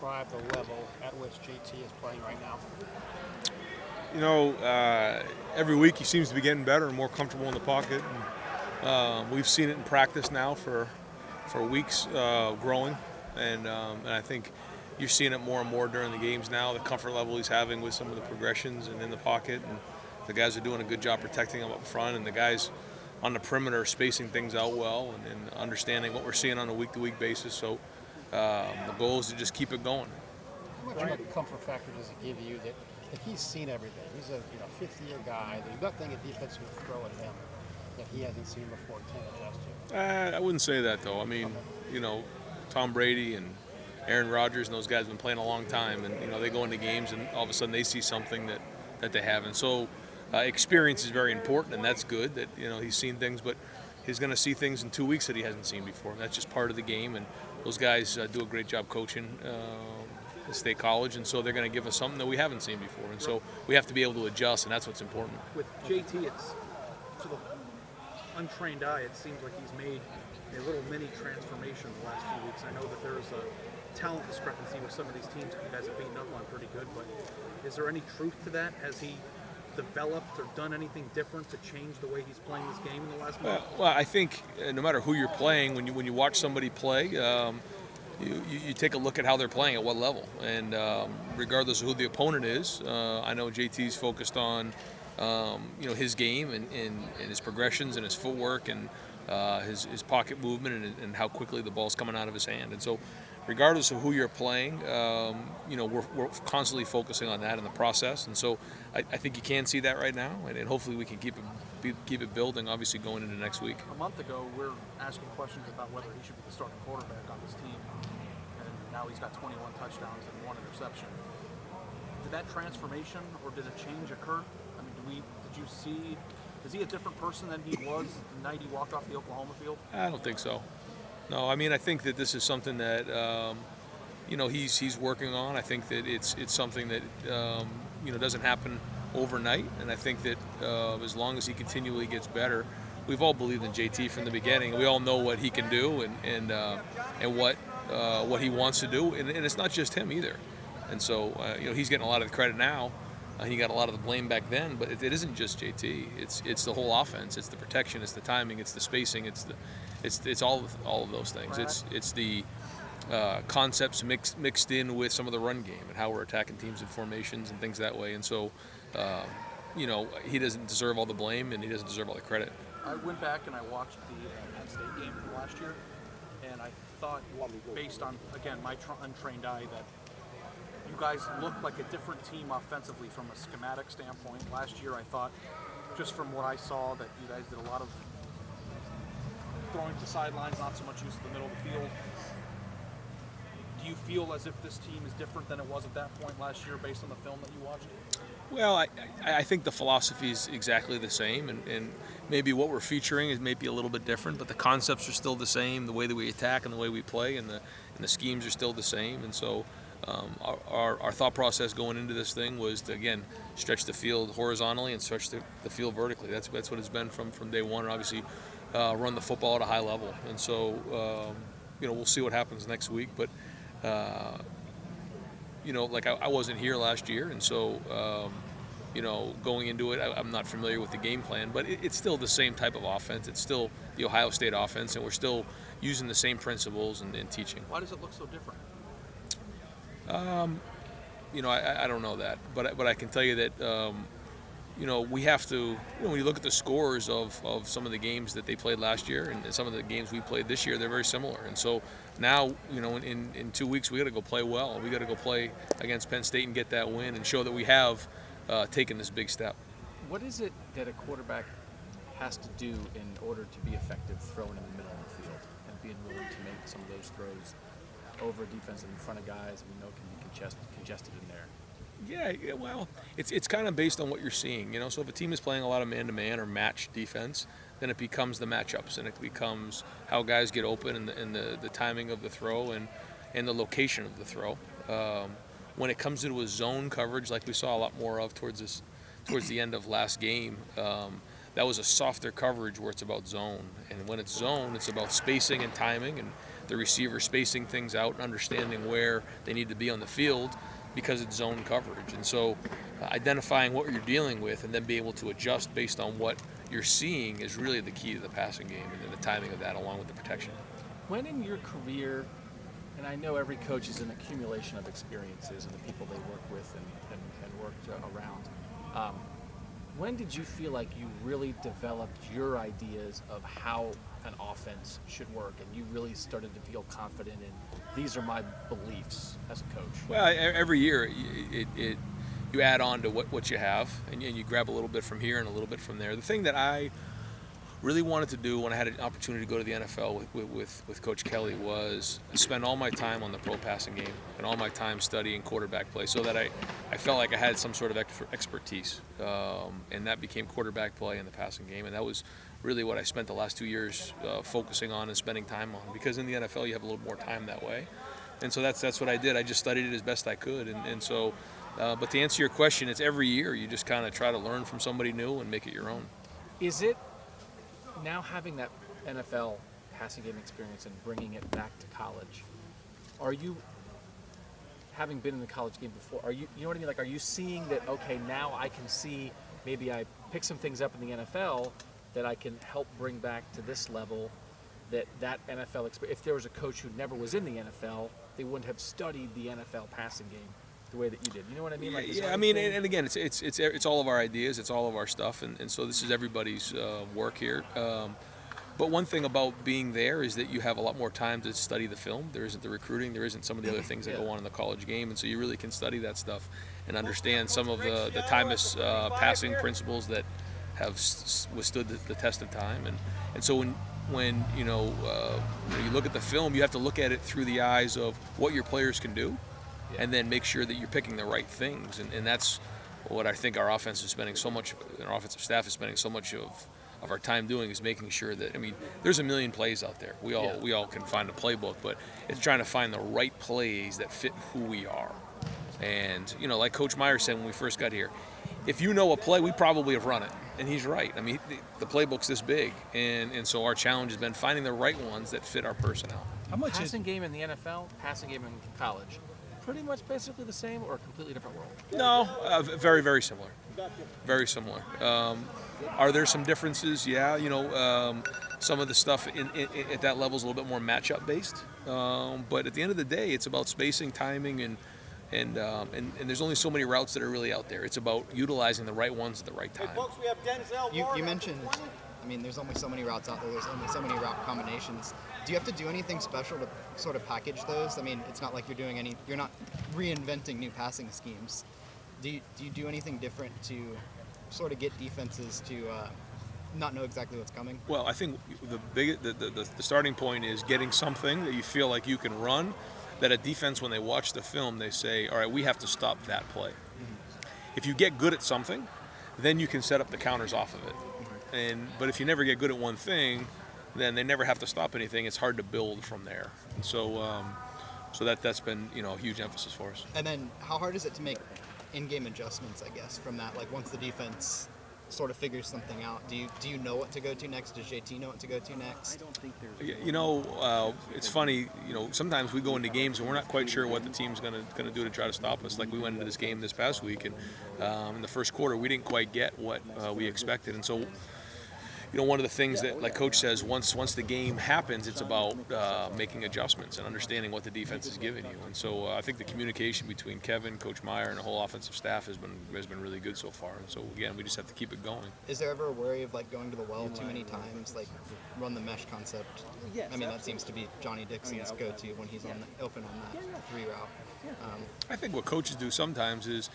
describe the level at which JT is playing right now? Every week he seems to be getting better and more comfortable in the pocket. And, we've seen it in practice now for weeks, growing, and I think you're seeing it more and more during the games now. The comfort level he's having with some of the progressions and in the pocket, and the guys are doing a good job protecting him up front, and the guys on the perimeter spacing things out well and understanding what we're seeing on a week-to-week basis. So the goal is to just keep it going. How much of a comfort factor does it give you that he's seen everything? He's a fifth-year guy. There's nothing a defense can throw at him that he hasn't seen before, can't adjust to. I wouldn't say that, though. I mean, Tom Brady and Aaron Rodgers and those guys have been playing a long time, and they go into games and all of a sudden they see something that they haven't. So experience is very important, and that's good that he's seen things, but he's going to see things in 2 weeks that he hasn't seen before. That's just part of the game, and those guys do a great job coaching at State College, and so they're going to give us something that we haven't seen before, and so we have to be able to adjust, and that's what's important. With JT, it's to the untrained eye, it seems like he's made a little mini transformation the last few weeks. I know that there's a talent discrepancy with some of these teams you guys have beaten up on pretty good, but is there any truth to that? Has he developed or done anything different to change the way he's playing this game in the last month? Well, I think no matter who you're playing, when you watch somebody play, you take a look at how they're playing at what level, and regardless of who the opponent is, I know JT's focused on his game and his progressions and his footwork and his pocket movement and how quickly the ball's coming out of his hand. And so regardless of who you're playing, we're constantly focusing on that in the process. And so I think you can see that right now, and hopefully we can keep it building, obviously, going into next week. A month ago, we're asking questions about whether he should be the starting quarterback on this team, and now he's got 21 touchdowns and 1 interception. Did that transformation or did a change occur? I mean, did you see, is he a different person than he was the night he walked off the Oklahoma field? I don't think so. No, I mean, I think that this is something that he's working on. I think that it's something that doesn't happen overnight, and I think that as long as he continually gets better, we've all believed in JT from the beginning. We all know what he can do and what he wants to do, and it's not just him either. And so he's getting a lot of the credit now. He got a lot of the blame back then, but it isn't just JT. It's the whole offense. It's the protection. It's the timing. It's the spacing. It's all of those things. Right. It's the concepts mixed in with some of the run game and how we're attacking teams and formations and things that way. And so, he doesn't deserve all the blame and he doesn't deserve all the credit. I went back and I watched the Penn State game from last year, and I thought, based on, again, my untrained eye, that you guys looked like a different team offensively from a schematic standpoint. Last year, I thought, just from what I saw, that you guys did a lot of throwing to the sidelines, not so much use of the middle of the field. Do you feel as if this team is different than it was at that point last year based on the film that you watched? Well, I think the philosophy is exactly the same, and maybe what we're featuring is maybe a little bit different, but the concepts are still the same. The way that we attack and the way we play and the schemes are still the same. And so our thought process going into this thing was to, again, stretch the field horizontally and stretch the field vertically. That's what it's been from day one, and obviously run the football at a high level. And so, we'll see what happens next week, but I wasn't here last year, and so, going into it, I'm not familiar with the game plan, but it's still the same type of offense. It's still the Ohio State offense, and we're still using the same principles and teaching. Why does it look so different? I don't know that, but I can tell you that, we have to, when you look at the scores of some of the games that they played last year and some of the games we played this year, they're very similar. And so now, in 2 weeks, we got to go play well. We got to go play against Penn State and get that win and show that we have taken this big step. What is it that a quarterback has to do in order to be effective throwing in the middle of the field and being willing to make some of those throws over defense in front of guys we know can be congested in there? Yeah, well, it's kind of based on what you're seeing, So if a team is playing a lot of man-to-man or match defense, then it becomes the matchups, and it becomes how guys get open and the timing of the throw and the location of the throw. When it comes into a zone coverage, like we saw a lot more of towards the end of last game, that was a softer coverage where it's about zone. And when it's zone, it's about spacing and timing, and the receiver spacing things out and understanding where they need to be on the field because it's zone coverage. And so identifying what you're dealing with and then be able to adjust based on what you're seeing is really the key to the passing game, and then the timing of that along with the protection. When in your career, and I know every coach is an accumulation of experiences and the people they work with and worked around, when did you feel like you really developed your ideas of how an offense should work, and you really started to feel confident in these are my beliefs as a coach? Well, every year you add on to what you have, and you grab a little bit from here and a little bit from there. The thing that I really wanted to do when I had an opportunity to go to the NFL with Coach Kelly was spend all my time on the pro passing game and all my time studying quarterback play, so that I felt like I had some sort of expertise, and that became quarterback play in the passing game, and that was really what I spent the last 2 years focusing on and spending time on, because in the NFL you have a little more time that way. And so that's what I did. I just studied it as best I could, and so but to answer your question, it's every year you just kind of try to learn from somebody new and make it your own. Is it now, having that NFL passing game experience and bringing it back to college, are you, having been in the college game before, are you know what I mean? Like, are you seeing that, okay, now I can see, maybe I pick some things up in the NFL that I can help bring back to this level, that NFL experience, if there was a coach who never was in the NFL, they wouldn't have studied the NFL passing game the way that you did. You know what I mean? Like, yeah, I mean, and again, it's all of our ideas, it's all of our stuff, and so this is everybody's work here. But one thing about being there is that you have a lot more time to study the film. There isn't the recruiting, there isn't some of the other things that go on in the college game, and so you really can study that stuff and understand some of the timeless passing principles that have withstood the test of time. And so when you look at the film, you have to look at it through the eyes of what your players can do, and then make sure that you're picking the right things. And that's what I think our offense is spending so much, and our offensive staff is spending so much of our time doing, is making sure that, I mean, there's a million plays out there. We all can find a playbook, but it's trying to find the right plays that fit who we are. And, like Coach Meyer said when we first got here, if you know a play, we probably have run it. And he's right. I mean, the playbook's this big. And so our challenge has been finding the right ones that fit our personnel. How much passing game in the NFL, passing game in college, pretty much basically the same, or a completely different world? No, very, very similar. Very similar. Are there some differences? Yeah, some of the stuff at that level is a little bit more matchup based. But at the end of the day, it's about spacing, timing, and there's only so many routes that are really out there. It's about utilizing the right ones at the right time. Hey folks, we have Denzel. You mentioned, I mean, there's only so many routes out there. There's only so many route combinations. Do you have to do anything special to sort of package those? I mean, it's not like you're not reinventing new passing schemes. Do you do anything different to sort of get defenses to not know exactly what's coming? Well, I think the starting point is getting something that you feel like you can run, that a defense, when they watch the film, they say, all right, we have to stop that play. Mm-hmm. If you get good at something, then you can set up the counters off of it. Mm-hmm. But if you never get good at one thing, then they never have to stop anything. It's hard to build from there. And so that's been a huge emphasis for us. And then how hard is it to make in-game adjustments, I guess, from that? Like, once the defense sort of figures something out, do you know what to go to next? Does JT know what to go to next? I don't think there's. It's funny. Sometimes we go into games and we're not quite sure what the team's going to do to try to stop us. Like we went into this game this past week, and in the first quarter we didn't quite get what we expected, and so. One of the things that, like Coach says, once the game happens, it's about making adjustments and understanding what the defense is giving you. And so I think the communication between Kevin, Coach Meyer, and the whole offensive staff has been really good so far. And so again, we just have to keep it going. Is there ever a worry of like going to the well too many times, like run the mesh concept? I mean, that seems to be Johnny Dixon's go-to when he's open on that 3 route. I think what coaches do sometimes is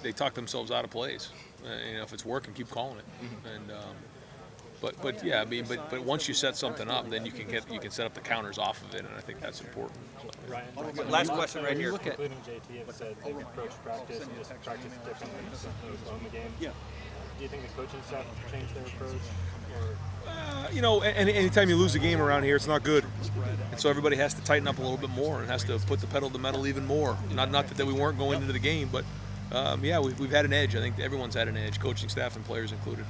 they talk themselves out of plays. If it's working, keep calling it. Mm-hmm. And But yeah, I mean, but once you set something up, then you can set up the counters off of it, and I think that's important. So. Ryan, last question right here. Including JT have said they've approached practice and just practice differently in the game. Yeah. Do you think the coaching staff have changed their approach? Anytime you lose a game around here, it's not good, and so everybody has to tighten up a little bit more and has to put the pedal to the metal even more. Not that we weren't going into the game, but we've had an edge. I think everyone's had an edge, coaching staff and players included.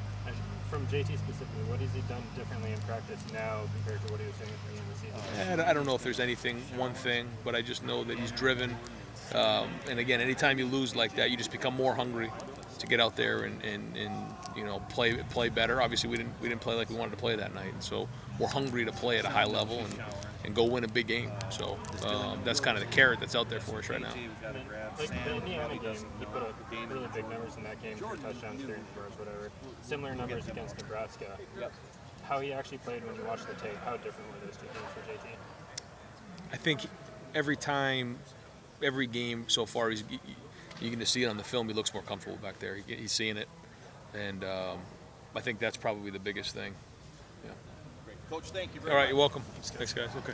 from JT specifically, what has he done differently in practice now compared to what he was doing at the beginning of the season? I don't know if there's one thing, but I just know that he's driven. And again, anytime you lose like that, you just become more hungry to get out there and play better. Obviously, we didn't play like we wanted to play that night, and so we're hungry to play at a high level and go win a big game. So that's kind of the carrot that's out there for us right now. Like the Indiana game, he put up really big numbers in that game for touchdowns, 30 yards, whatever. Similar numbers against Nebraska. How he actually played when you watch the tape, how different were those two games for JT? I think every game so far, you can just see it on the film. He looks more comfortable back there. He's seeing it, and I think that's probably the biggest thing. Yeah. Coach, thank you very All right, much. you're welcome. Thanks, guys. Okay.